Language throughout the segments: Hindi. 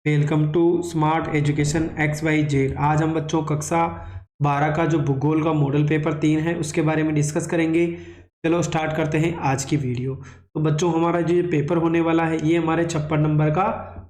Welcome to smart education XYZ। आज हम बच्चों कक्षा 12 का जो भूगोल का मॉडल पेपर 3 है उसके बारे में डिस्कस करेंगे। चलो स्टार्ट करते हैं आज की वीडियो। तो बच्चों हमारा जो ये पेपर होने वाला है ये हमारे 56 नंबर का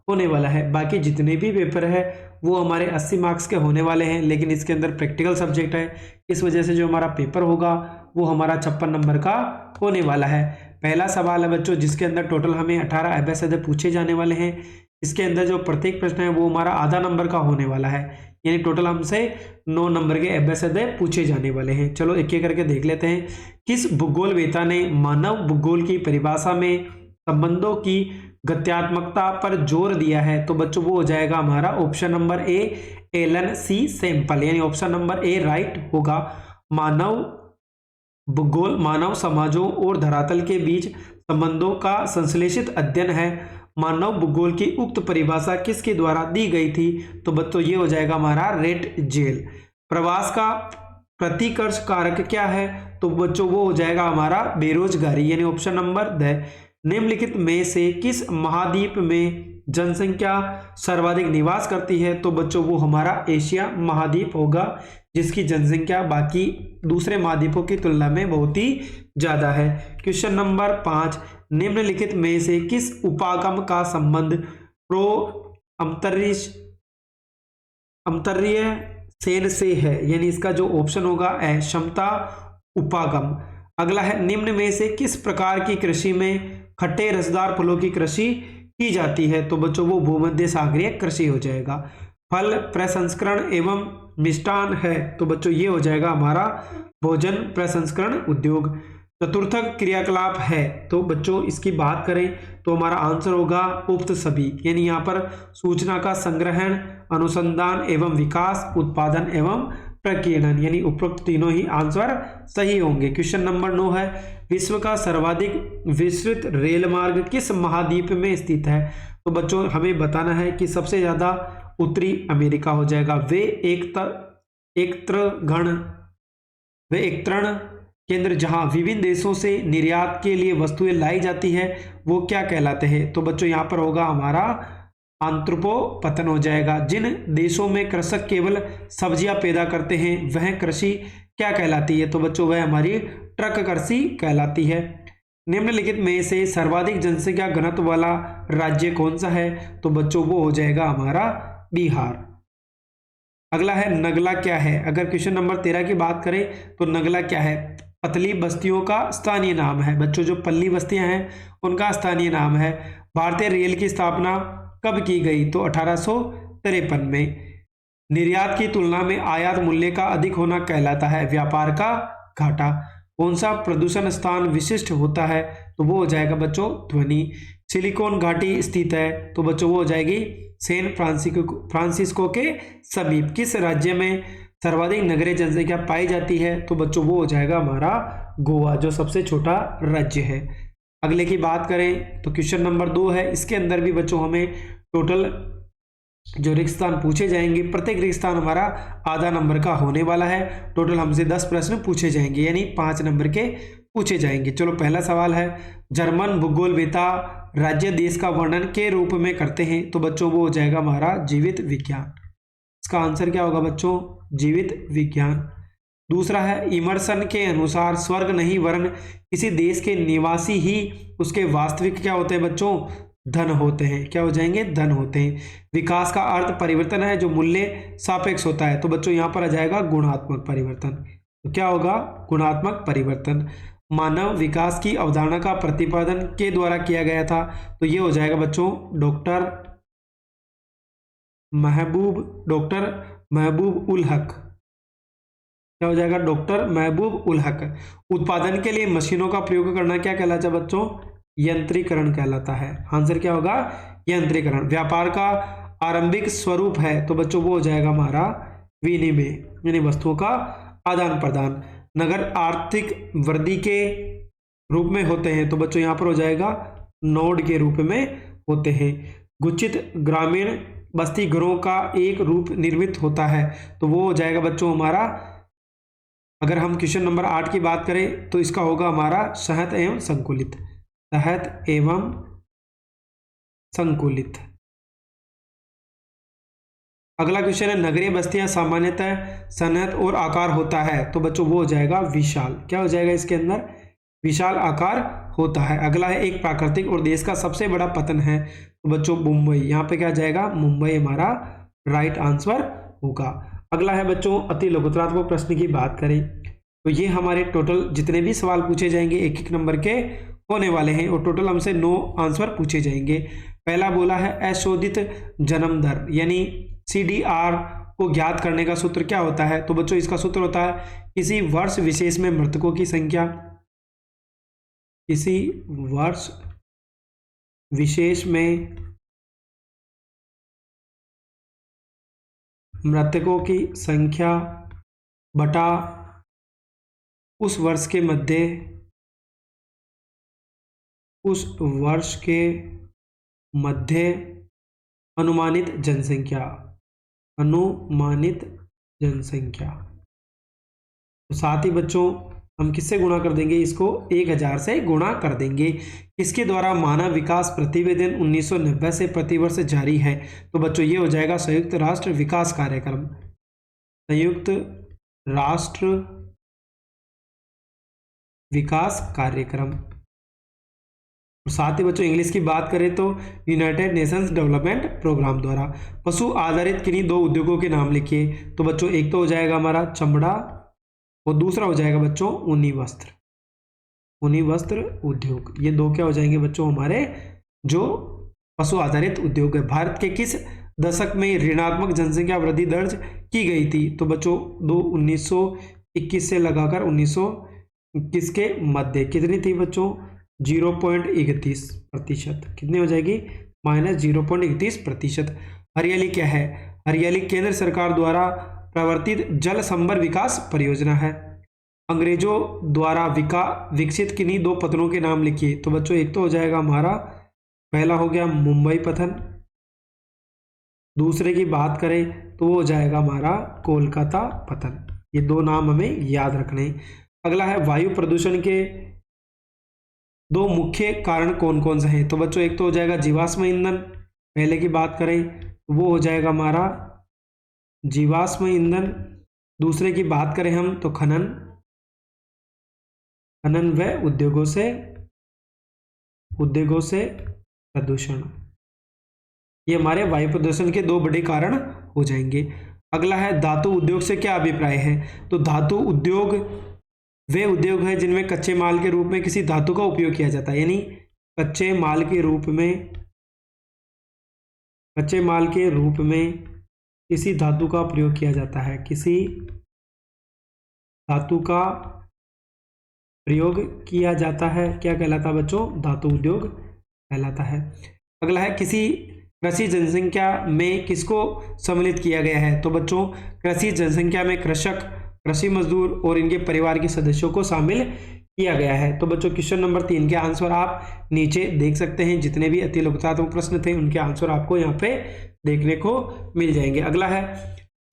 होने वाला है। बाकी जितने भी पेपर है वो हमारे 80 मार्क्स के होने वाले हैं, लेकिन इसके अंदर प्रैक्टिकल सब्जेक्ट है, इस वजह से जो हमारा पेपर होगा वो हमारा 56 नंबर का होने वाला है। पहला सवाल है बच्चों जिसके अंदर टोटल हमें 18 एबेसिडे पूछे जाने वाले हैं। इसके अंदर जो प्रत्येक प्रश्न है वो हमारा आधा नंबर का होने वाला है, यानी टोटल हमसे 9 नंबर के एबेसिडे पूछे जाने वाले हैं। चलो एक एक करके देख लेते हैं। किस भूगोलवेता ने मानव भूगोल की परिभाषा में संबंधों की गत्यात्मकता पर जोर दिया है? तो बच्चों वो हो जाएगा हमारा option number A, Ellen C Semple, यानी ऑप्शन नंबर ए राइट होगा। मानव भूगोल मानव समाजों और धरातल के बीच संबंधों का संश्लेषित अध्ययन है। मानव भूगोल की उक्त परिभाषा किसके द्वारा दी गई थी? तो बच्चों ये हो जाएगा हमारा रेट जेल। प्रवास का प्रतिकर्ष कारक क्या है? तो बच्चों वो हो जाएगा हमारा बेरोजगारी, यानी ऑप्शन नंबर द। निम्नलिखित में से किस महाद्वीप में जनसंख्या सर्वाधिक निवास करती है? तो बच्चों वो हमारा एशिया महाद्वीप होगा, जिसकी जनसंख्या बाकी दूसरे महाद्वीपों की तुलना में बहुत ही ज्यादा है। क्वेश्चन नंबर 5, निम्नलिखित में से किस उपागम का संबंध प्रो अंतर्य सेन से है? यानी इसका जो ऑप्शन होगा है क्षमता उपागम। अगला है निम्न में से किस प्रकार की कृषि में खट्टे रसदार फलों की कृषि की जाती है? तो बच्चों वो भूमध्य सागरीय कृषि हो जाएगा। फल प्रसंस्करण एवं मिष्टान है, तो बच्चों ये हो जाएगा हमारा भोजन प्रसंस्करण उद्योग। चतुर्थक क्रियाकलाप है, तो बच्चों इसकी बात करें तो हमारा आंसर होगा उक्त सभी, यानी यहाँ पर सूचना का संग्रहण, अनुसंधान एवं विकास, उत्पादन एवं प्रकीर्णन, यानी उपरोक्त तीनों ही आंसर सही होंगे। क्वेश्चन नंबर 9 है विश्व का सर्वाधिक विस्तृत रेल मार्ग किस महाद्वीप में स्थित है? तो बच्चों हमें बताना है कि सबसे ज्यादा उत्तरी अमेरिका हो जाएगा। वे एकत्रण केंद्र जहां विभिन्न देशों से निर्यात के लिए वस्तुएं लाई जाती है वो क्या कहलाते हैं? तो बच्चों यहाँ पर होगा हमारा आंत्रोपोपतन हो जाएगा। जिन देशों में कृषक केवल सब्जियां पैदा करते हैं वह कृषि क्या कहलाती है? तो बच्चों वह हमारी ट्रक कृषि कहलाती है। निम्नलिखित में से सर्वाधिक जनसंख्या घनत्व वाला राज्य कौन सा है? तो बच्चों वो हो जाएगा हमारा बिहार। अगला है नगला क्या है? अगर क्वेश्चन नंबर 13 की बात करें तो नगला क्या है? पतली बस्तियों का स्थानीय नाम है। बच्चों जो पल्ली बस्तियां हैं उनका स्थानीय नाम है। भारतीय रेल की स्थापना कब की गई? तो 1853 में। निर्यात की तुलना में आयात मूल्य का अधिक होना कहलाता है व्यापार का घाटा। कौन सा प्रदूषण स्थान विशिष्ट होता है? तो वो हो जाएगा बच्चों ध्वनि। सिलिकॉन घाटी स्थित है, तो बच्चों वो हो जाएगी सैन फ्रांसिस्को के समीप। किस राज्य में सर्वाधिक नगरीय जनसंख्या पाई जाती है? तो बच्चों वो हो जाएगा हमारा गोवा, जो सबसे छोटा राज्य है। अगले की बात करें तो क्वेश्चन नंबर 2 है, इसके अंदर भी बच्चों हमें टोटल जो रिक्त स्थान पूछे जाएंगे, प्रत्येक रिक्त स्थान हमारा आधा नंबर का होने वाला है। टोटल हमसे 10 प्रश्न पूछे जाएंगे, यानी 5 नंबर के पूछे जाएंगे। चलो पहला सवाल है जर्मन भूगोलवेता राज्य देश का वर्णन के रूप में करते हैं? तो बच्चों वो हो जाएगा हमारा जीवित विज्ञान। इसका आंसर क्या होगा बच्चों? जीवित विज्ञान। दूसरा है इमर्सन के अनुसार स्वर्ग नहीं वरन किसी देश के निवासी ही उसके वास्तविक क्या होते हैं बच्चों? धन होते हैं। क्या हो जाएंगे? धन होते हैं। विकास का अर्थ परिवर्तन है जो मूल्य सापेक्ष होता है, तो बच्चों यहाँ पर आ जाएगा गुणात्मक परिवर्तन। तो क्या होगा? गुणात्मक परिवर्तन। मानव विकास की अवधारणा का प्रतिपादन के द्वारा किया गया था? तो ये हो जाएगा बच्चों डॉक्टर महबूब उल हक। क्या हो जाएगा? डॉक्टर महबूब उल हक। उत्पादन के लिए मशीनों का प्रयोग करना क्या कहलाता है बच्चों? यंत्रीकरण कहलाता है। आंसर क्या होगा? यंत्रीकरण। व्यापार का आरंभिक स्वरूप है? तो बच्चों वो हो जाएगा हमारा विनिमय, यानी वस्तुओं का आदान प्रदान। नगर आर्थिक वृद्धि के रूप में होते हैं? तो बच्चों यहाँ पर हो जाएगा नोड के रूप में होते हैं। गुच्छित ग्रामीण बस्ती घरों का एक रूप निर्मित होता है? तो वो हो जाएगा बच्चों हमारा, अगर हम क्वेश्चन नंबर 8 की बात करें तो इसका होगा हमारा सहत एवं संकुलित। सहत एवं संकुलित। अगला क्वेश्चन है, नगरीय बस्तियां सामान्यतः सनहत और आकार होता है, तो बच्चों वो हो जाएगा विशाल। क्या हो जाएगा इसके अंदर? विशाल आकार होता है। अगला है, एक प्राकृतिक और देश का सबसे बड़ा पतन है, तो बच्चों मुंबई। यहाँ पे क्या जाएगा? मुंबई हमारा राइट आंसर होगा। अगला है बच्चों, अति लघुतरात्मक प्रश्न की बात करें तो ये हमारे टोटल जितने भी सवाल पूछे जाएंगे एक एक नंबर के होने वाले हैं और टोटल हमसे 9 आंसर पूछे जाएंगे। पहला बोला है, अशोधित जन्म दर यानी CDR को ज्ञात करने का सूत्र क्या होता है? तो बच्चों इसका सूत्र होता है, किसी वर्ष विशेष में मृतकों की संख्या, किसी वर्ष विशेष में मृतकों की संख्या बटा उस वर्ष के मध्य अनुमानित जनसंख्या। तो साथ ही बच्चों हम किससे गुणा कर देंगे? इसको 1000 से गुणा कर देंगे। इसके द्वारा मानव विकास प्रतिवेदन 1990 से प्रतिवर्ष जारी है, तो बच्चों ये हो जाएगा संयुक्त राष्ट्र विकास कार्यक्रम। संयुक्त राष्ट्र विकास कार्यक्रम। साथ ही बच्चों इंग्लिश की बात करें तो यूनाइटेड नेशंस डेवलपमेंट प्रोग्राम द्वारा। पशु आधारित किन्हीं 2 उद्योगों के नाम लिखिए, तो बच्चों एक तो हो जाएगा हमारा चमड़ा और दूसरा हो जाएगा बच्चों ऊनी वस्त्र उद्योग। ये 2 क्या हो जाएंगे बच्चों? हमारे जो पशु आधारित उद्योग है। भारत के किस दशक में ऋणात्मक जनसंख्या वृद्धि दर्ज की गई थी? तो बच्चों 1921 से लगाकर 1921 के मध्य कितनी थी बच्चों? 0.31%। कितनी हो जाएगी? -0.31%। हरियाली क्या है? हरियाली केंद्र सरकार द्वारा प्रवर्तित जल संभर विकास परियोजना है। अंग्रेजों द्वारा विकसित किन्हीं 2 पत्तनों के नाम लिखिए, तो बच्चों एक तो हो जाएगा हमारा, पहला हो गया मुंबई पत्तन, दूसरे की बात करें तो वो हो जाएगा हमारा कोलकाता पत्तन। ये 2 नाम हमें याद रखने। अगला है, वायु प्रदूषण के 2 मुख्य कारण कौन कौन से हैं? तो बच्चों एक तो हो जाएगा जीवाश्म ईंधन, पहले की बात करें तो वो हो जाएगा हमारा जीवाश्म ईंधन, दूसरे की बात करें हम तो खनन व उद्योगों से प्रदूषण। ये हमारे वायु प्रदूषण के 2 बड़े कारण हो जाएंगे। अगला है, धातु उद्योग से क्या अभिप्राय है? तो धातु उद्योग वे उद्योग है जिनमें कच्चे माल के रूप में किसी धातु का उपयोग किया जाता है, यानी कच्चे माल के रूप में किसी धातु का प्रयोग किया जाता है, किसी धातु का प्रयोग किया जाता है। क्या कहलाता है बच्चों? धातु उद्योग कहलाता है। अगला है, किसी कृषि जनसंख्या में किसको सम्मिलित किया गया है? तो बच्चों कृषि जनसंख्या में कृषक, कृषि मजदूर और इनके परिवार के सदस्यों को शामिल किया गया है। तो बच्चों क्वेश्चन नंबर 3 के आंसर आप नीचे देख सकते हैं। जितने भी अति लघुतात्मक प्रश्न थे उनके आंसर आपको यहाँ पे देखने को मिल जाएंगे। अगला है,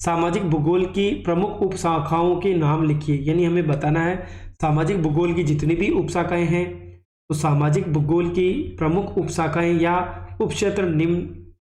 सामाजिक भूगोल की प्रमुख उपशाखाओं के नाम लिखिए, यानी हमें बताना है सामाजिक भूगोल की जितनी भी उपशाखाएं हैं, तो सामाजिक भूगोल की प्रमुख उपशाखाएं या उपक्षेत्र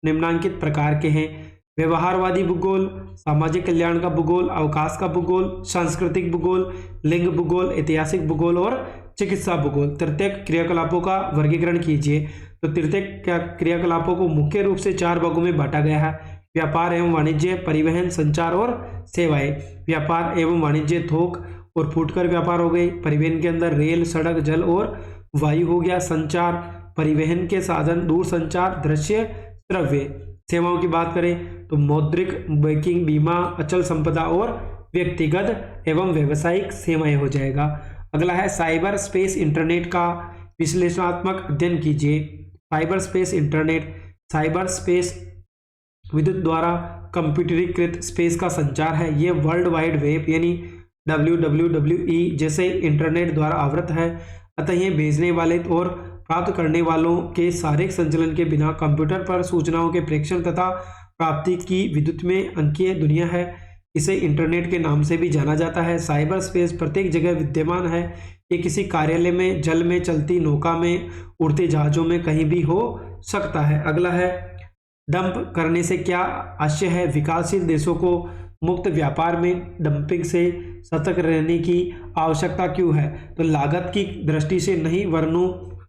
निम्नांकित प्रकार के हैं। व्यवहारवादी भूगोल, सामाजिक कल्याण का भूगोल, अवकाश का भूगोल, सांस्कृतिक भूगोल, लिंग भूगोल, ऐतिहासिक भूगोल और चिकित्सा भूगोल। तृतीयक क्रियाकलापों का वर्गीकरण कीजिए। तो तृतीयक क्रियाकलापों को मुख्य रूप से 4 भागों में बांटा गया है, व्यापार एवं वाणिज्य, परिवहन, संचार और सेवाएं। व्यापार एवं वाणिज्य थोक और फुटकर व्यापार हो गई। परिवहन के अंदर रेल, सड़क, जल और वायु हो गया। संचार, परिवहन के साधन, दूर संचार, दृश्य, श्रव्य। सेवाओं की बात करें तो मौद्रिक, बैंकिंग, बीमा, अचल संपदा और व्यक्तिगत एवं व्यावसायिक सेवाएं हो जाएगा। अगला है, साइबर स्पेस इंटरनेट का विश्लेषणात्मक अध्ययन कीजिए। Cyber space internet, cyber space विद्युत द्वारा कंप्यूटरीकृत स्पेस का संचार है। ये वर्ल्ड वाइड वेब यानी WWWE जैसे इंटरनेट द्वारा आवृत है। अतः ये भेजने वाले और प्राप्त करने वालों के शारीरिक संचलन के बिना कंप्यूटर पर सूचनाओं के प्रेषण तथा प्राप्ति की विद्युत में अंकीय दुनिया है। इसे इंटरनेट के नाम से भी जाना जाता है। साइबर स्पेस प्रत्येक जगह विद्यमान है। ये किसी कार्यालय में, जल में चलती नौका में, उड़ते जहाजों में कहीं भी हो सकता है। अगला है, डंप करने से क्या आशय है? विकासशील देशों को मुक्त व्यापार में डंपिंग से सतर्क रहने की आवश्यकता क्यों है? तो लागत की दृष्टि से नहीं, वरनु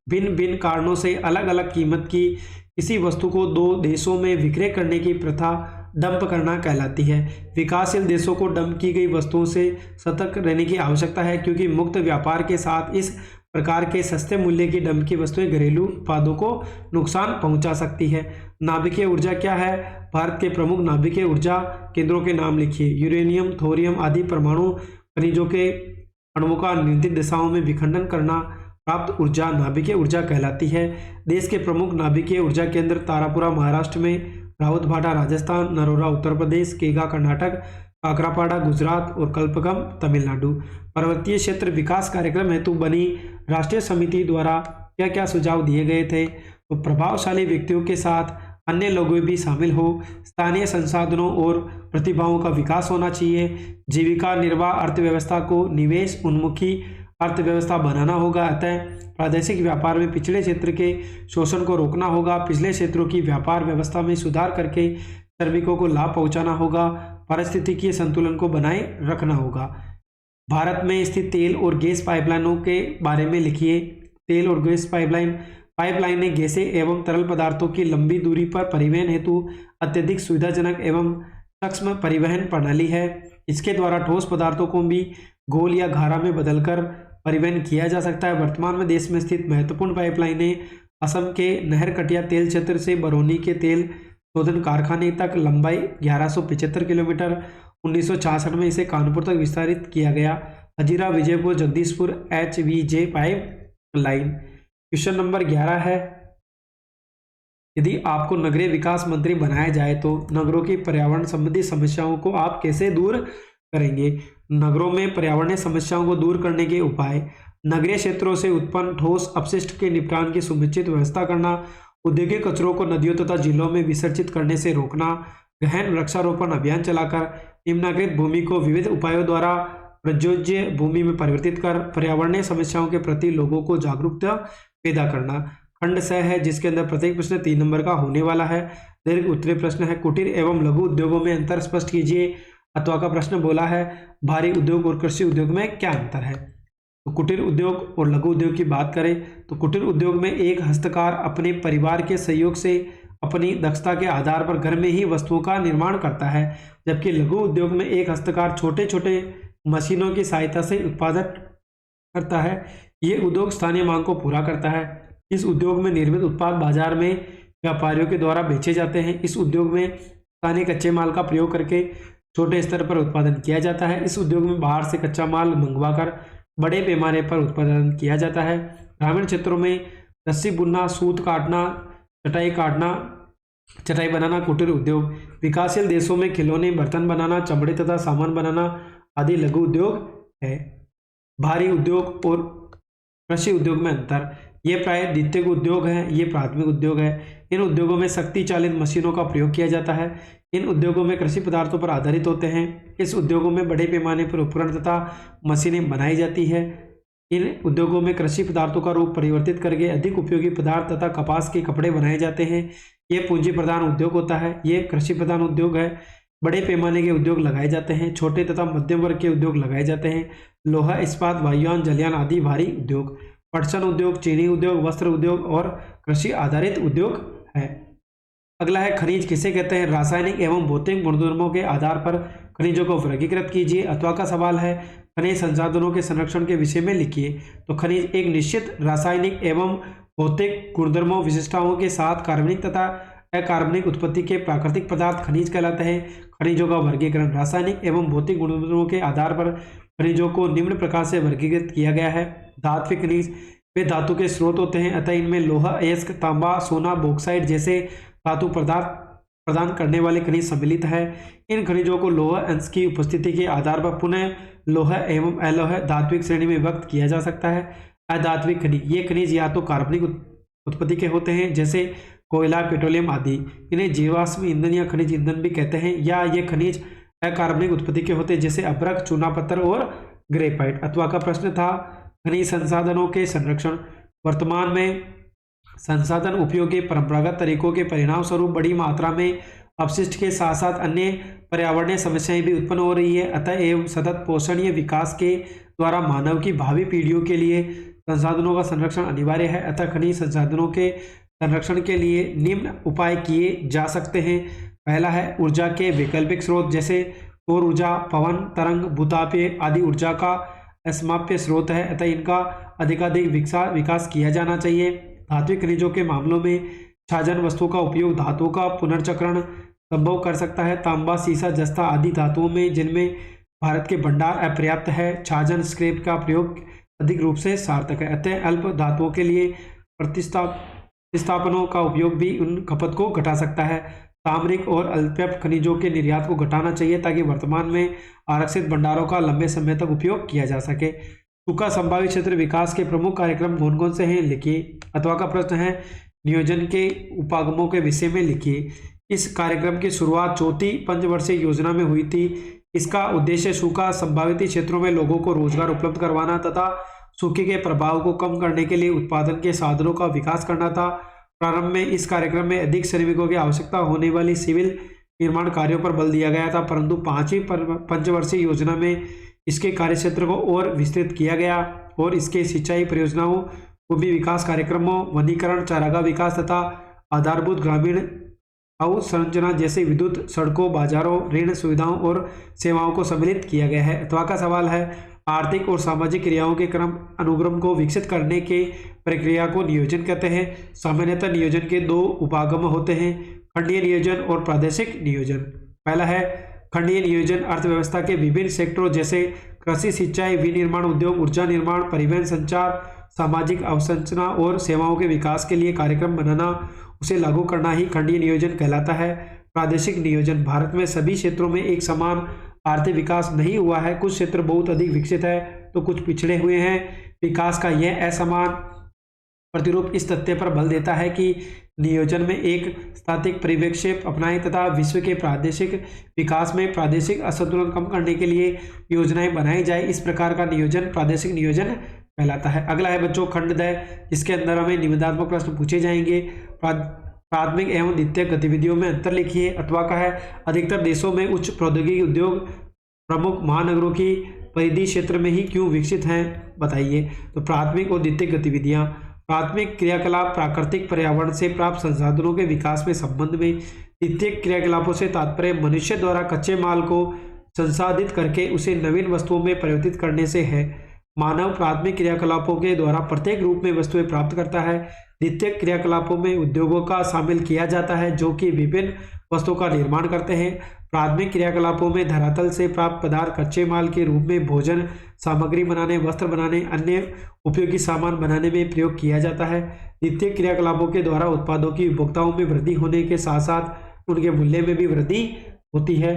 भिन्न भिन्न कारणों से अलग अलग कीमत की किसी वस्तु को दो देशों में विक्रय करने की प्रथा डंप करना कहलाती है। विकासशील देशों को डंप की गई वस्तुओं से सतर्क रहने की आवश्यकता है, क्योंकि मुक्त व्यापार के साथ इस प्रकार के सस्ते मूल्य की डंप की वस्तुएं घरेलू उत्पादों को नुकसान पहुंचा सकती है। नाभिकीय ऊर्जा क्या है? भारत के प्रमुख नाभिकीय ऊर्जा केंद्रों के नाम लिखिए। यूरेनियम, थोरियम आदि परमाणु खनिजों के अणुओं का निर्दिष्ट दिशाओं में विखंडन करना प्राप्त ऊर्जा नाभिकीय ऊर्जा कहलाती है। देश के प्रमुख नाभिकीय ऊर्जा केंद्र तारापुरा महाराष्ट्र में, राउतभाटा राजस्थान, नरोरा उत्तर प्रदेश, केगा कर्नाटक, काकरापाड़ा गुजरात और कल्पगम तमिलनाडु। पर्वतीय क्षेत्र विकास कार्यक्रम हेतु बनी राष्ट्रीय समिति द्वारा क्या क्या सुझाव दिए गए थे? तो प्रभावशाली व्यक्तियों के साथ अन्य लोग भी शामिल हो, स्थानीय संसाधनों और प्रतिभाओं का विकास होना चाहिए, जीविका निर्वाह अर्थव्यवस्था को निवेश उन्मुखी अर्थव्यवस्था बनाना होगा, अतः प्रादेशिक व्यापार में पिछड़े क्षेत्र के शोषण को रोकना होगा, पिछले क्षेत्रों की व्यापार व्यवस्था में सुधार करके श्रमिकों को लाभ पहुंचाना होगा, पारिस्थितिकीय संतुलन को बनाए रखना होगा। भारत में स्थित तेल और गैस पाइपलाइनों के बारे में लिखिए। तेल और गैस पाइपलाइनें गैसें एवं तरल पदार्थों की लंबी दूरी पर परिवहन हेतु अत्यधिक सुविधाजनक एवं सक्षम परिवहन प्रणाली है। इसके द्वारा ठोस पदार्थों को भी गोल या घारा में बदलकर परिवहन किया जा सकता है। वर्तमान में देश में स्थित महत्वपूर्ण पाइपलाइनें असम के नहरकटिया तेल क्षेत्र से बरौनी के तेल शोधन कारखाने तक, लंबाई 1175 किलोमीटर, 1966 में इसे कानपुर तक विस्तारित किया गया। Hazira Vijaypur Jagdishpur HVJ pipe line. Question number 11 है, यदि आपको नगरीय विकास मंत्री बनाया जाए तो नगरों की पर्यावरण संबंधी समस्याओं को आप कैसे दूर करेंगे? नगरों में पर्यावरणीय समस्याओं को दूर करने के उपाय: नगरीय क्षेत्रों से उत्पन्न ठोस अपशिष्ट के निपटान की सुनिश्चित व्यवस्था करना, औद्योगिक कचरों को नदियों तथा झीलों में विसर्जित करने से रोकना, गहन वृक्षारोपण अभियान चलाकर निम्नाकृत भूमि को विविध उपायों द्वारा प्रयोज्य भूमि में परिवर्तित कर पर्यावरणीय समस्याओं के प्रति लोगों को जागरूकता पैदा करना। खंड 6 है, जिसके अंदर प्रत्येक प्रश्न 3 नंबर का होने वाला है। दीर्घ उत्तरीय प्रश्न है, कुटीर एवं लघु उद्योगों में अंतर स्पष्ट कीजिए। अथवा का प्रश्न बोला है, भारी उद्योग और कृषि उद्योग में क्या अंतर है? तो कुटीर उद्योग और लघु उद्योग की बात करें तो कुटीर उद्योग में एक हस्तकार अपने परिवार के सहयोग से अपनी दक्षता के आधार पर घर में ही वस्तुओं का निर्माण करता है, जबकि लघु उद्योग में एक हस्तकार छोटे छोटे मशीनों की सहायता से उत्पादन करता है। ये उद्योग स्थानीय मांग को पूरा करता है। इस उद्योग में निर्मित उत्पाद बाजार में व्यापारियों के द्वारा बेचे जाते हैं। इस उद्योग में स्थानीय कच्चे माल का प्रयोग करके छोटे स्तर पर उत्पादन किया जाता है। इस उद्योग में बाहर से कच्चा माल मंगवाकर बड़े पैमाने पर उत्पादन किया जाता है। ग्रामीण क्षेत्रों में रस्सी बुनना, सूत काटना, चटाई बनाना कुटीर उद्योग। विकासशील देशों में खिलौने, बर्तन बनाना, चमड़े तथा सामान बनाना आदि लघु उद्योग है। भारी उद्योग और कृषि उद्योग में अंतर: ये प्राय द्वितीयक उद्योग है, ये प्राथमिक उद्योग है। इन उद्योगों में शक्ति चालित मशीनों का प्रयोग किया जाता है। इन उद्योगों में कृषि पदार्थों पर आधारित होते हैं। इस उद्योगों में बड़े पैमाने पर उपकरण तथा मशीनें बनाई जाती है। इन उद्योगों में कृषि पदार्थों का रूप परिवर्तित करके अधिक उपयोगी पदार्थ तथा कपास के कपड़े बनाए जाते हैं। ये पूंजी प्रधान उद्योग होता है। ये कृषि प्रधान उद्योग है। बड़े पैमाने के उद्योग लगाए जाते हैं। छोटे तथा मध्यम वर्ग के उद्योग लगाए जाते हैं। लोहा, इस्पात, वायुयान, जलयान आदि भारी उद्योग। पटसन उद्योग, चीनी उद्योग, वस्त्र उद्योग और कृषि आधारित उद्योग है। अगला है, खनिज किसे कहते हैं? रासायनिक एवं भौतिक गुणधर्मों के आधार पर खनिजों को वर्गीकृत कीजिए। अथवा का सवाल है, खनिज संसाधनों के संरक्षण के विषय में लिखिए। तो खनिज एक निश्चित रासायनिक एवं भौतिक गुणधर्मों विशिष्टताओं के साथ कार्बनिक तथा अकार्बनिक उत्पत्ति के प्राकृतिक पदार्थ खनिज कहलाते हैं। खनिजों का वर्गीकरण: रासायनिक एवं भौतिक गुणधर्मों के आधार पर खनिजों को निम्न प्रकार से वर्गीकृत किया गया है। धात्विक खनिज वे धातु के स्रोत होते हैं, अतः इनमें लोहा, अयस्क, तांबा, सोना, बॉक्साइट जैसे धातु प्रदान करने वाले खनिज सम्मिलित है। इन खनिजों को लोहा अंश की उपस्थिति के आधार पर पुनः लोहा एवं अलोह धात्विक श्रेणी में विभक्त किया जा सकता है। अधात्विक खनिज: ये खनिज या तो कार्बनिक उत्पत्ति के होते हैं, जैसे कोयला, पेट्रोलियम आदि। इन्हें जीवाश्म ईंधन या खनिज ईंधन भी कहते हैं। या ये खनिज अकार्बनिक उत्पत्ति के होते हैं, जैसे अभ्रक, चूना पत्थर और ग्रेफाइट। अथवा का प्रश्न था, खनिज संसाधनों के संरक्षण: वर्तमान में संसाधन उपयोग के परंपरागत तरीकों के परिणाम स्वरूप बड़ी मात्रा में अपशिष्ट के साथ साथ अन्य पर्यावरणीय समस्याएं भी उत्पन्न हो रही है। अतः एवं सतत पोषणीय विकास के द्वारा मानव की भावी पीढ़ियों के लिए संसाधनों का संरक्षण अनिवार्य है। अतः खनिज संसाधनों के संरक्षण के लिए निम्न उपाय किए जा सकते हैं। पहला है ऊर्जा के वैकल्पिक स्रोत, जैसे सौर ऊर्जा, पवन, तरंग, भूतापीय आदि ऊर्जा का अक्षमाप्य स्रोत है। अतः इनका अधिकाधिक विकास किया जाना चाहिए। धात्विक खनिजों के मामलों में छाजन वस्तुओं का उपयोग धातुओं का पुनर्चक्रण संभव कर सकता है। तांबा, सीसा, जस्ता आदि धातुओं में जिनमें भारत के भंडार अपर्याप्त है, छाजन स्क्रैप का प्रयोग अधिक रूप से सार्थक है। अतः अल्प धातुओं के लिए प्रतिस्थापनों का उपयोग भी उन खपत को घटा सकता है। सामरिक और अल्प खनिजों के निर्यात को घटाना चाहिए ताकि वर्तमान में आरक्षित भंडारों का लंबे समय तक उपयोग किया जा सके। सूखा संभावित क्षेत्र विकास के प्रमुख कार्यक्रम कौन कौन से हैं, लिखिए। अथवा का प्रश्न है नियोजन के उपागमों के विषय में लिखिए। इस कार्यक्रम की शुरुआत चौथी पंचवर्षीय योजना में हुई थी। इसका उद्देश्य सूखा संभावित क्षेत्रों में लोगों को रोजगार उपलब्ध करवाना तथा सूखे के प्रभाव को कम करने के लिए उत्पादन के साधनों का विकास करना था। प्रारंभ में इस कार्यक्रम में अधिक श्रमिकों की आवश्यकता होने वाली सिविल निर्माण कार्यों पर बल दिया गया था, परंतु पांचवी पंचवर्षीय योजना में इसके कार्यक्षेत्र को और विस्तृत किया गया और इसके सिंचाई परियोजनाओं, भूमि विकास कार्यक्रमों, वनीकरण, चारागाह विकास तथा आधारभूत ग्रामीण अवसंरचना जैसे विद्युत, सड़कों, बाजारों, ऋण सुविधाओं और सेवाओं को सम्मिलित किया गया है। अथवा का सवाल है आर्थिक और सामाजिक क्रियाओं के क्रम अनुक्रम को विकसित करने के प्रक्रिया को नियोजन कहते हैं। सामान्यतः नियोजन के दो उपागम होते हैं, खंडीय नियोजन और प्रादेशिक नियोजन। पहला है खंडीय नियोजन, अर्थव्यवस्था के विभिन्न सेक्टरों जैसे कृषि, सिंचाई, विनिर्माण उद्योग, ऊर्जा निर्माण, परिवहन, संचार, सामाजिक अवसंरचना और सेवाओं के विकास के लिए कार्यक्रम बनाना, उसे लागू करना ही खंडीय नियोजन कहलाता है। प्रादेशिक नियोजन, भारत में सभी क्षेत्रों में एक समान आर्थिक विकास नहीं हुआ है, कुछ क्षेत्र बहुत अधिक विकसित है तो कुछ पिछड़े हुए हैं। विकास का यह असमान प्रतिरूप इस तथ्य पर बल देता है कि नियोजन में एक स्थानिक परिप्रेक्ष्य अपनाएं तथा विश्व के प्रादेशिक विकास में प्रादेशिक असंतुलन कम करने के लिए योजनाएं बनाई जाए। इस प्रकार का नियोजन प्रादेशिक नियोजन कहलाता है। अगला है बच्चों खंड द, जिसके अंदर हमें निबंधात्मक प्रश्न पूछे जाएंगे। प्राथमिक एवं द्वितीयक गतिविधियों में अंतर लिखिए। अथवा का है अधिकतर देशों में उच्च प्रौद्योगिकी उद्योग प्रमुख महानगरों की परिधि क्षेत्र में ही क्यों विकसित हैं, बताइए। तो प्राथमिक और द्वितीयक गतिविधियां, प्राथमिक क्रियाकलाप प्राकृतिक पर्यावरण से प्राप्त संसाधनों के विकास में संबंध में, द्वितीयक क्रियाकलापों से तात्पर्य मनुष्य द्वारा कच्चे माल को संसाधित करके उसे नवीन वस्तुओं में परिवर्तित करने से है। मानव प्राथमिक क्रियाकलापों के द्वारा प्रत्येक रूप में वस्तुएं प्राप्त करता है। द्वितीयक क्रियाकलापों में उद्योगों का शामिल किया जाता है जो कि विभिन्न वस्तुओं का निर्माण करते हैं। प्राथमिक क्रियाकलापों में धरातल से प्राप्त पदार्थ कच्चे माल के रूप में भोजन सामग्री बनाने, वस्त्र बनाने, अन्य उपयोगी सामान बनाने में प्रयोग किया जाता है। द्वितीयक क्रियाकलापों के द्वारा उत्पादों की उपभोक्ताओं में वृद्धि होने के साथ साथ उनके मूल्य में भी वृद्धि होती है।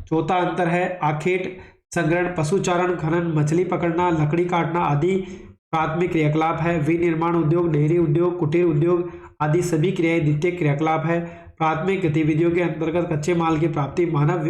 चौथा अंतर है आखेट संग्रहण, पशुचारण, खनन, मछली पकड़ना, लकड़ी काटना आदि प्राथमिक क्रियाकलाप है। विनिर्माण उद्योग, डेयरी उद्योग, कुटीर उद्योग आदि सभी क्रियाएं द्वितीयक क्रियाकलाप है। प्राथमिक गतिविधियों के अंतर्गत कच्चे माल की प्राप्ति मानव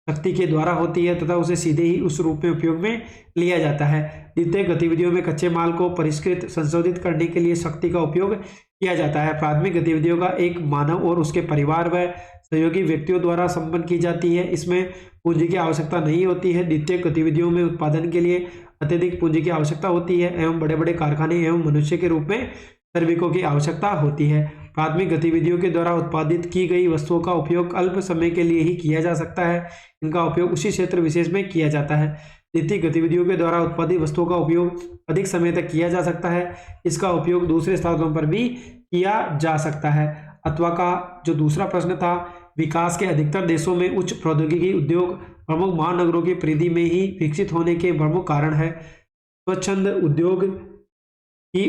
शक्ति के द्वारा होती है तथा उसे सीधे ही उस रूप में उपयोग में लिया जाता है। द्वितीयक गतिविधियों में कच्चे माल को परिष्कृत संशोधित करने के लिए शक्ति का उपयोग किया जाता है। प्राथमिक गतिविधियों का एक मानव और उसके परिवार व सहयोगी व्यक्तियों द्वारा संपन्न की जाती है, इसमें पूंजी की आवश्यकता नहीं होती है। द्वितीयक गतिविधियों में उत्पादन के लिए अत्यधिक पूंजी की आवश्यकता होती है एवं बड़े बड़े कारखाने एवं मनुष्य के रूप में श्रमिकों की आवश्यकता होती है। प्राथमिक गतिविधियों के द्वारा उत्पादित की गई वस्तुओं का उपयोग अल्प समय के लिए ही किया जा सकता है, इनका उपयोग उसी क्षेत्र विशेष में किया जाता है। द्वितीयक गतिविधियों के द्वारा उत्पादित वस्तुओं का उपयोग अधिक समय तक किया जा सकता है, इसका उपयोग दूसरे स्थानों पर भी किया जा सकता है। अथवा का जो दूसरा प्रश्न था, विकास के अधिकतर देशों में उच्च प्रौद्योगिकी उद्योग प्रमुख महानगरों की परिधि में ही विकसित होने के प्रमुख कारण है। स्वच्छंद उद्योग की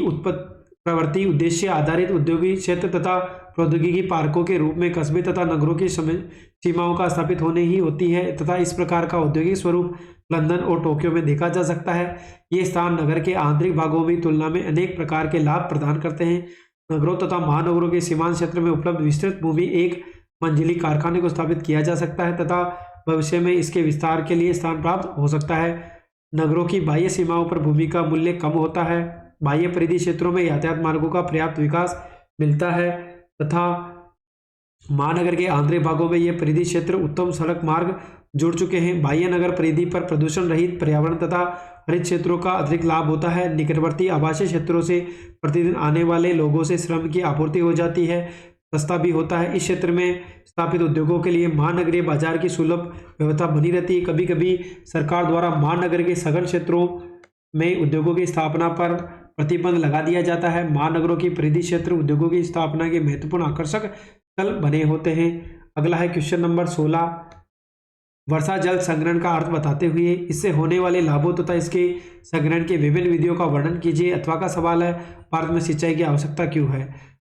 प्रवृत्ति उद्देश्य आधारित औद्योगिक क्षेत्र तथा प्रौद्योगिकी पार्कों के रूप में कस्बे तथा नगरों की सीमाओं का स्थापित होने ही होती है तथा इस प्रकार का औद्योगिक स्वरूप लंदन और टोक्यो में देखा जा सकता है। ये स्थान नगर के आंतरिक भागों की तुलना में अनेक प्रकार के लाभ प्रदान करते हैं। नगरों तथा महानगरों के सीमांत क्षेत्र में उपलब्ध विस्तृत भूमि एक मंजिली कारखाने को स्थापित किया जा सकता है तथा भविष्य में इसके विस्तार के लिए स्थान प्राप्त हो सकता है। नगरों की बाह्य सीमाओं पर भूमि का मूल्य कम होता है। बाह्य परिधि क्षेत्रों में यातायात मार्गों का पर्याप्त विकास मिलता है तथा महानगर के आंतरिक भागों में ये परिधि क्षेत्र उत्तम सड़क मार्ग जुड़ चुके हैं। बाह्य नगर परिधि पर प्रदूषण रहित पर्यावरण तथा हरित क्षेत्रों का अतिरिक्त लाभ होता है। निकटवर्ती आवासीय क्षेत्रों से प्रतिदिन आने वाले लोगों से श्रम की आपूर्ति हो जाती है, सस्ता भी होता है। इस क्षेत्र में स्थापित उद्योगों के लिए महानगरीय बाजार की सुलभ व्यवस्था बनी रहती है। कभी कभी सरकार द्वारा महानगर के सघन क्षेत्रों में उद्योगों की स्थापना पर प्रतिबंध लगा दिया जाता है। महानगरों की परिधि क्षेत्र उद्योगों की स्थापना के महत्वपूर्ण आकर्षक स्थल बने होते हैं। अगला है क्वेश्चन नंबर 16, वर्षा जल संग्रहण का अर्थ बताते हुए इससे होने वाले लाभों तथा इसके संग्रहण के विभिन्न विधियों का वर्णन कीजिए। अथवा का सवाल है, भारत में सिंचाई की आवश्यकता क्यों है?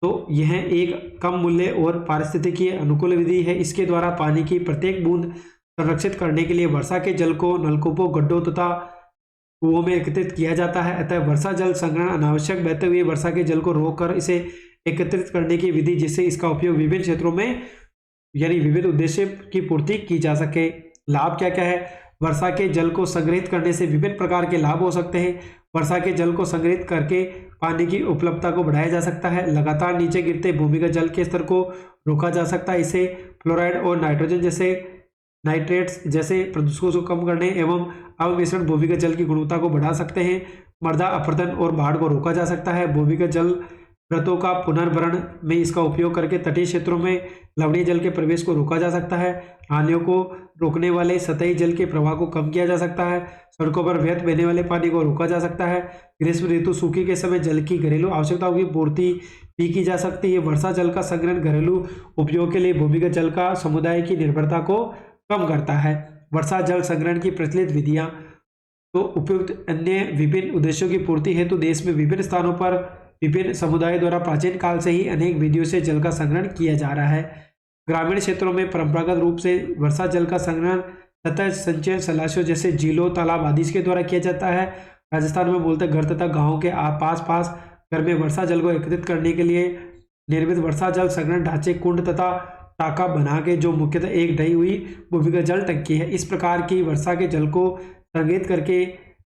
तो यह एक कम मूल्य और पारिस्थितिकी अनुकूल विधि है। इसके द्वारा पानी की प्रत्येक बूंद संरक्षित करने के लिए वर्षा के जल को नलकूपों, गड्ढों तथा कुओं में एकत्रित किया जाता है। अतः वर्षा जल संग्रहण अनावश्यक बहते हुए वर्षा के जल को रोककर इसे एकत्रित करने की विधि, जिससे इसका उपयोग विभिन्न क्षेत्रों में यानी विविध उद्देश्य की पूर्ति की जा सके। लाभ क्या क्या है? वर्षा के जल को संग्रहित करने से विभिन्न प्रकार के लाभ हो सकते हैं। वर्षा के जल को संग्रहित करके पानी की उपलब्धता को बढ़ाया जा सकता है। लगातार नीचे गिरते भूमिगत जल के स्तर को रोका जा सकता है। इसे फ्लोराइड और नाइट्रेट्स जैसे प्रदूषकों को कम करने एवं अवमिश्रण भूमिगत जल की गुणवत्ता को बढ़ा सकते हैं। मृदा अपरदन और बाढ़ को रोका जा सकता है। भूमिगत जल व्रतों का पुनर्भरण में इसका उपयोग करके तटीय क्षेत्रों में लवणीय जल के प्रवेश को रोका जा सकता है। हानियों को रोकने वाले सतही जल के प्रवाह को कम किया जा सकता है। सड़कों पर व्यर्थ बहने वाले पानी को रोका जा सकता है। ग्रीष्म ऋतु सूखे के समय जल की घरेलू आवश्यकताओं की पूर्ति भी की जा सकती है। वर्षा जल का संग्रहण घरेलू उपयोग के लिए भूमिगत जल का समुदाय की निर्भरता को कम करता है। वर्षा जल संग्रहण की प्रचलित विधियां, तो उपयुक्त अन्य विभिन्न उद्देश्यों की पूर्ति हेतु देश में विभिन्न स्थानों पर विभिन्न समुदायों द्वारा प्राचीन काल से ही अनेक विधियों से जल का संग्रहण किया जा रहा है। ग्रामीण क्षेत्रों में परंपरागत रूप से वर्षा जल का संग्रहण सतह संचयन जलाशयों जैसे झीलों, तालाब आदि के द्वारा किया जाता है। राजस्थान में मूलतः घर तथा गाँव के पास घर में वर्षा जल को एकत्रित करने के लिए निर्मित वर्षा जल संग्रहण ढांचे, कुंड तथा टाका बना के, जो मुख्यतः एक ढही हुई भूमिगत जल टंकी है। इस प्रकार की वर्षा के जल को संग्रहित करके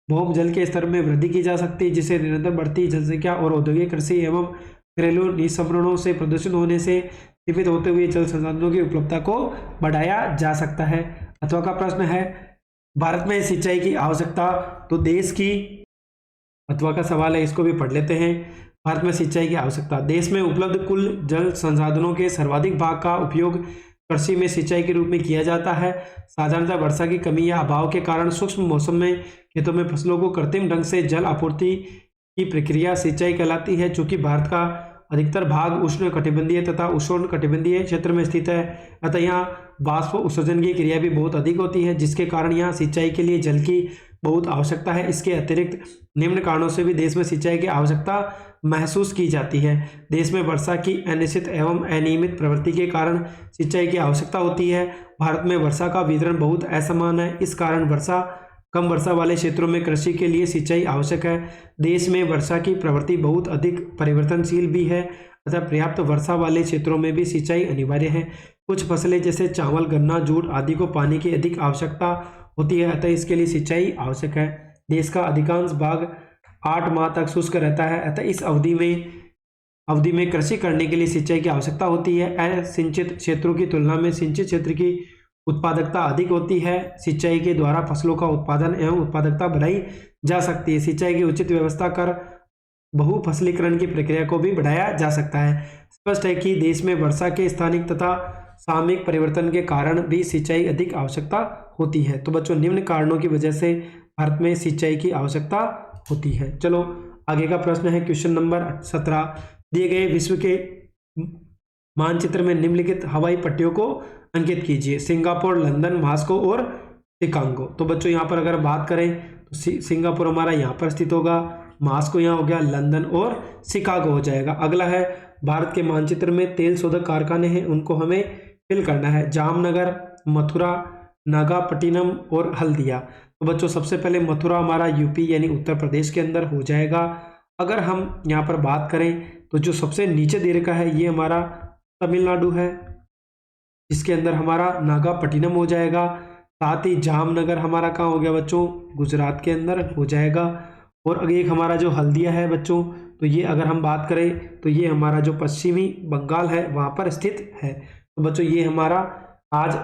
भौम जल के स्तर में वृद्धि की जा सकती है, जिससे निरंतर बढ़ती जनसंख्या और औद्योगिक, कृषि एवं घरेलू निस्सरणों से प्रदूषण होने से सीमित होते हुए जल संसाधनों की उपलब्धता को बढ़ाया जा सकता है। अथवा का प्रश्न है, भारत में सिंचाई की आवश्यकता, तो देश की, अथवा का सवाल है, इसको भी पढ़ लेते हैं। भारत में सिंचाई की आवश्यकता, देश में उपलब्ध कुल जल संसाधनों के सर्वाधिक भाग का उपयोग कृषि में सिंचाई के रूप में किया जाता है। साधारणतः वर्षा की कमी या अभाव के कारण सूक्ष्म मौसम में खेतों में फसलों को कृत्रिम ढंग से जल आपूर्ति की प्रक्रिया सिंचाई कहलाती है। चूंकि भारत का अधिकतर भाग उष्ण कटिबंधीय तथा उष्ण कटिबंधीय क्षेत्र में स्थित है, अतः यहाँ वाष्प उत्सर्जन की क्रिया भी बहुत अधिक होती है, जिसके कारण यहाँ सिंचाई के लिए जल की बहुत आवश्यकता है। इसके अतिरिक्त निम्न कारणों से भी देश में सिंचाई की आवश्यकता महसूस की जाती है। देश में वर्षा की अनिश्चित एवं अनियमित प्रवृत्ति के कारण सिंचाई की आवश्यकता होती है। भारत में वर्षा का वितरण बहुत असमान है, इस कारण कम वर्षा वाले क्षेत्रों में कृषि के लिए सिंचाई आवश्यक है। देश में वर्षा की प्रवृत्ति बहुत अधिक परिवर्तनशील भी है, अतः पर्याप्त वर्षा वाले क्षेत्रों में भी सिंचाई अनिवार्य है। कुछ फसलें जैसे चावल, गन्ना, जूट आदि को पानी की अधिक आवश्यकता होती है, अतः इसके लिए सिंचाई आवश्यक है। देश का अधिकांश भाग 8 माह तक शुष्क रहता है, अतः इस अवधि में कृषि करने के लिए सिंचाई की आवश्यकता होती है। असिंचित क्षेत्रों की तुलना में सिंचित क्षेत्र की उत्पादकता अधिक होती है। सिंचाई के द्वारा फसलों का उत्पादन एवं उत्पादकता बढ़ाई जा सकती है। सिंचाई की उचित व्यवस्था कर बहुफसलीकरण की प्रक्रिया को भी बढ़ाया जा सकता है। स्पष्ट है कि देश में वर्षा के स्थानिक तथा सामयिक परिवर्तन के कारण भी सिंचाई अधिक आवश्यकता होती है। तो बच्चों, निम्न कारणों की वजह से भारत में सिंचाई की आवश्यकता होती है। चलो आगे का प्रश्न है क्वेश्चन नंबर 17, दिए गए विश्व के मानचित्र में निम्नलिखित हवाई पट्टियों को अंकित कीजिए। सिंगापुर, लंदन, मॉस्को और शिकागो। तो बच्चों यहाँ पर अगर बात करें तो सिंगापुर हमारा यहाँ पर स्थित होगा, मॉस्को यहाँ हो गया, लंदन और शिकागो हो जाएगा। अगला है, भारत के मानचित्र में तेल शोधक कारखाने हैं, उनको हमें फिल करना है। जामनगर, मथुरा, नागापट्टिनम और हल्दिया। तो बच्चों सबसे पहले मथुरा हमारा यूपी यानी उत्तर प्रदेश के अंदर हो जाएगा। अगर हम यहाँ पर बात करें तो जो सबसे नीचे दे रखा है ये हमारा तमिलनाडु है, इसके अंदर हमारा नागापट्टिनम हो जाएगा। साथ ही जामनगर हमारा कहाँ हो गया बच्चों, गुजरात के अंदर हो जाएगा। और अगर एक हमारा जो हल्दिया है बच्चों, तो ये अगर हम बात करें तो ये हमारा जो पश्चिमी बंगाल है वहाँ पर स्थित है। तो बच्चों ये हमारा आज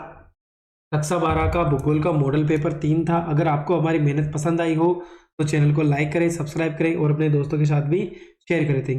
कक्षा 12 का भूगोल का मॉडल पेपर 3 था। अगर आपको हमारी मेहनत पसंद आई हो तो चैनल को लाइक करें, सब्सक्राइब करें और अपने दोस्तों के साथ भी शेयर करें।